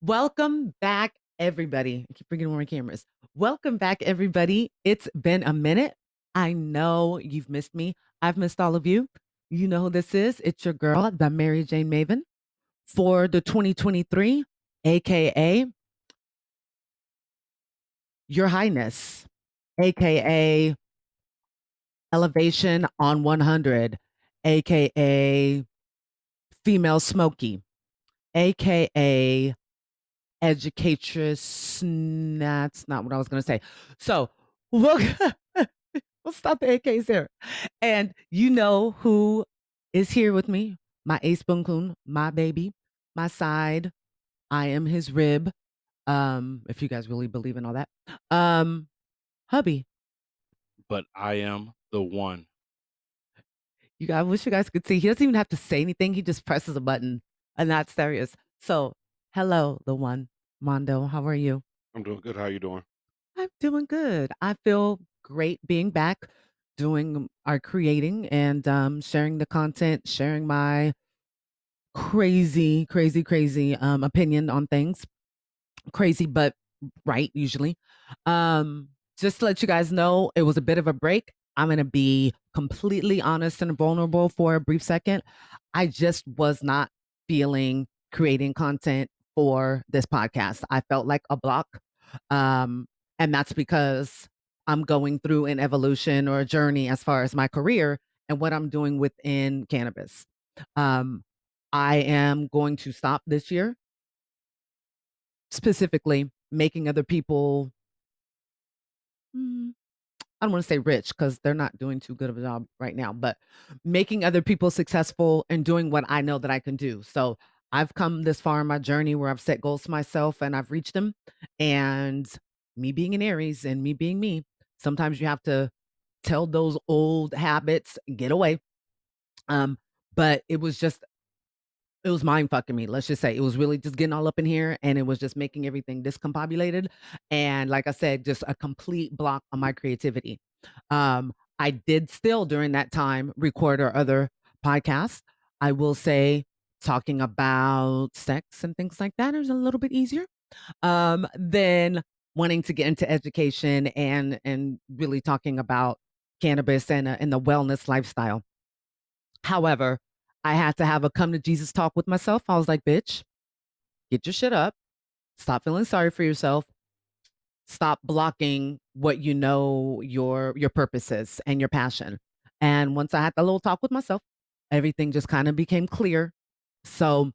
Welcome back, everybody. I keep forgetting where my camera is. Welcome back, everybody. It's been a minute. I know you've missed me. I've missed all of you. You know who this is. It's your girl, the MariJayneMaven, for the 2023, aka Your Highness, aka Elevation on 100, aka Female Smoky, aka Educatress. That's not what I was going to say. So we'll, we'll stop the AKs there. And you know who is here with me? My ace boon coon, my baby, my side. I am his rib. If you guys really believe in all that. Hubby, But I am the one. I wish you guys could see. He doesn't even have to say anything. He just presses a button, and that's serious. So, hello, the one, Mondo. How are you? I'm doing good. How you doing? I'm doing good. I feel great being back, doing our creating and sharing the content, sharing my crazy opinion on things. Crazy, but right, usually. Um, just to let you guys know, it was a bit of a break. I'm going to be completely honest and vulnerable for a brief second. I just was not feeling creating content for this podcast. I felt like a block. Um, and that's because I'm going through an evolution or a journey as far as my career and what I'm doing within cannabis. Um, I am going to stop this year, specifically making other people, mm, I don't want to say rich because they're not doing too good of a job right now, but making other people successful and doing what I know that I can do. So I've come this far in my journey where I've set goals for myself and I've reached them. And me being an Aries and me being me, sometimes you have to tell those old habits, get away. Um, but it was mind fucking me. Let's just say it was really just getting all up in here and it was just making everything discombobulated. And like I said, just a complete block on my creativity. I did still during that time record our other podcasts. I will say talking about sex and things like that is a little bit easier than wanting to get into education and really talking about cannabis and the wellness lifestyle. However, I had to have a come to Jesus talk with myself. I was like, bitch, get your shit up. Stop feeling sorry for yourself. Stop blocking what you know your purpose is and your passion. And once I had that little talk with myself, everything just kind of became clear. So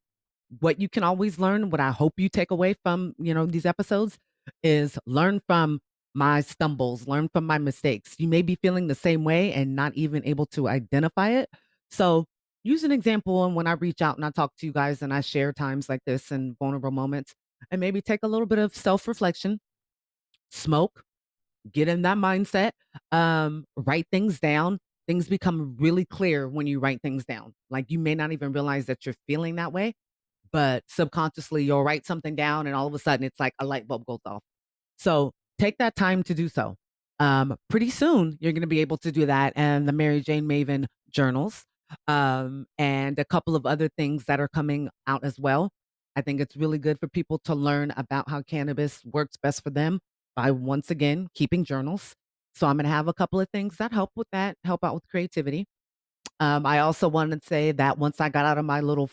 what you can always learn, what I hope you take away from, these episodes is learn from my stumbles, learn from my mistakes. You may be feeling the same way and not even able to identify it. So use an example. And when I reach out and I talk to you guys and I share times like this and vulnerable moments, and maybe take a little bit of self reflection, smoke, get in that mindset, write things down. Things become really clear when you write things down. Like you may not even realize that you're feeling that way, but subconsciously you'll write something down and all of a sudden it's like a light bulb goes off. So take that time to do so. Pretty soon you're going to be able to do that and the MariJayneMaven journals, and a couple of other things that are coming out as well. I think it's really good for people to learn about how cannabis works best for them by once again keeping journals. So I'm going to have a couple of things that help with that, help out with creativity. I also wanted to say that once I got out of my little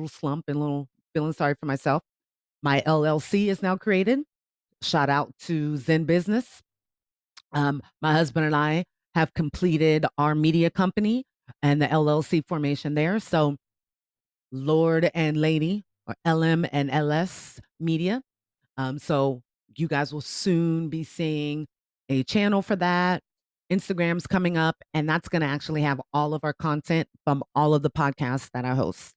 slump and little feeling sorry for myself, my LLC is now created. Shout out to Zen Business. My husband and I have completed our media company and the LLC formation there. So Lord and Lady, or LM and LS Media. So you guys will soon be seeing a channel for that. Instagram's coming up, and that's going to actually have all of our content from all of the podcasts that I host,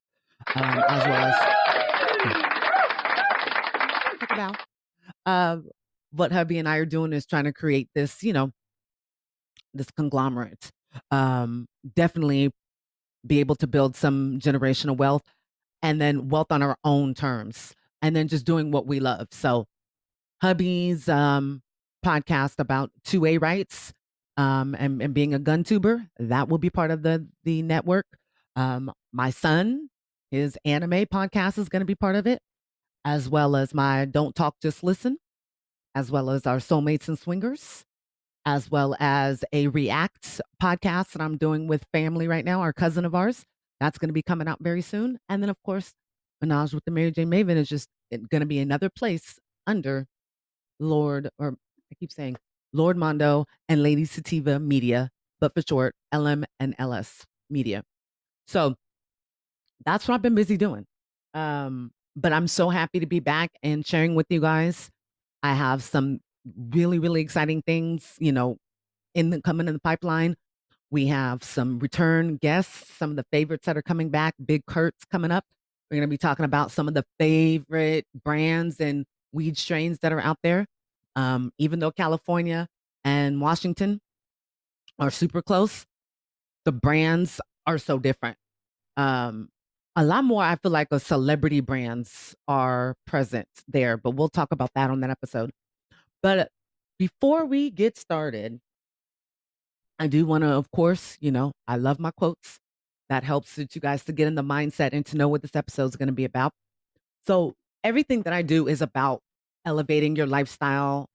as well as take a bow. Uh, what hubby and I are doing is trying to create this, this conglomerate. Definitely be able to build some generational wealth and then wealth on our own terms, and then just doing what we love. So hubby's podcast about 2A rights, and being a gun tuber, that will be part of the network. My son, his anime podcast is going to be part of it. as well as my Don't Talk, Just Listen, as well as our Soulmates and Swingers, as well as a React podcast that I'm doing with family right now, our cousin of ours. That's going to be coming out very soon. And then, of course, Menage with the Mary Jane Maven is just going to be another place under Lord, or I keep saying Lord Mondo and Lady Sativa Media, but for short, LM and LS Media. So that's what I've been busy doing. But I'm so happy to be back and sharing with you guys. I have some really, really exciting things, coming in the pipeline. We have some return guests, some of the favorites that are coming back. Big Kurt's coming up. We're going to be talking about some of the favorite brands and weed strains that are out there. Even though California and Washington are super close, the brands are so different. Um, a lot more, I feel like, of celebrity brands are present there, but we'll talk about that on that episode. But before we get started, I do want to, of course, I love my quotes. That helps you guys to get in the mindset and to know what this episode is going to be about. So, everything that I do is about elevating your lifestyle,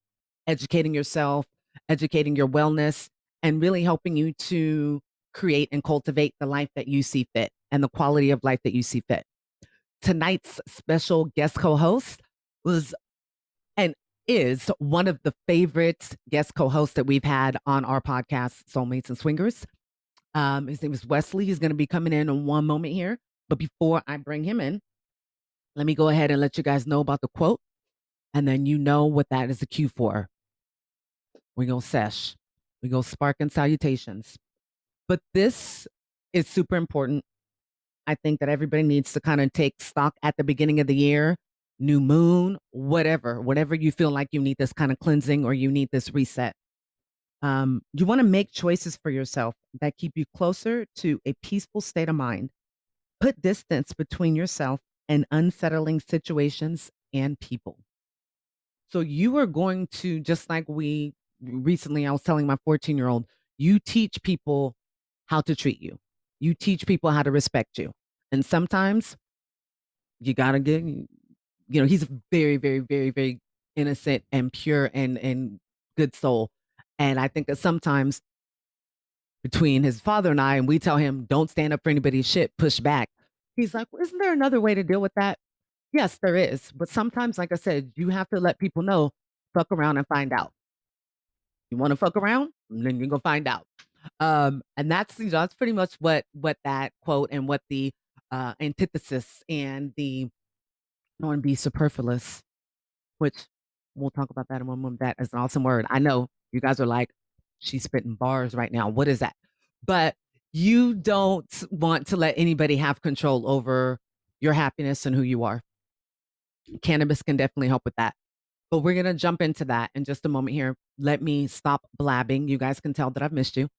educating yourself, educating your wellness, and really helping you to create and cultivate the life that you see fit and the quality of life that you see fit. Tonight's special guest co host was and is one of the favorite guest co hosts that we've had on our podcast, Soulmates and Swingers. His name is Wesley. He's going to be coming in one moment here. But before I bring him in, let me go ahead and let you guys know about the quote. And then you know what that is a cue for. We go sesh. We go spark and salutations. But this is super important. I think that everybody needs to kind of take stock at the beginning of the year, new moon, whatever you feel like you need this kind of cleansing or you need this reset. You want to make choices for yourself that keep you closer to a peaceful state of mind. Put distance between yourself and unsettling situations and people. So you are going to, just like we recently, I was telling my 14-year-old, you teach people how to treat you. You teach people how to respect you. And sometimes you gotta he's a very, very, very, very innocent and pure and good soul. And I think that sometimes between his father and we tell him, don't stand up for anybody's shit, push back. He's like, well, isn't there another way to deal with that? Yes, there is. But sometimes, like I said, you have to let people know, fuck around and find out. You want to fuck around? Then you're gonna find out. And that's that's pretty much what that quote and what the antithesis and the I don't want to be superfluous, which we'll talk about that in one moment. That is an awesome word. I know you guys are like, she's spitting bars right now. What is that? But you don't want to let anybody have control over your happiness and who you are. Cannabis can definitely help with that. But we're going to jump into that in just a moment here. Let me stop blabbing. You guys can tell that I've missed you.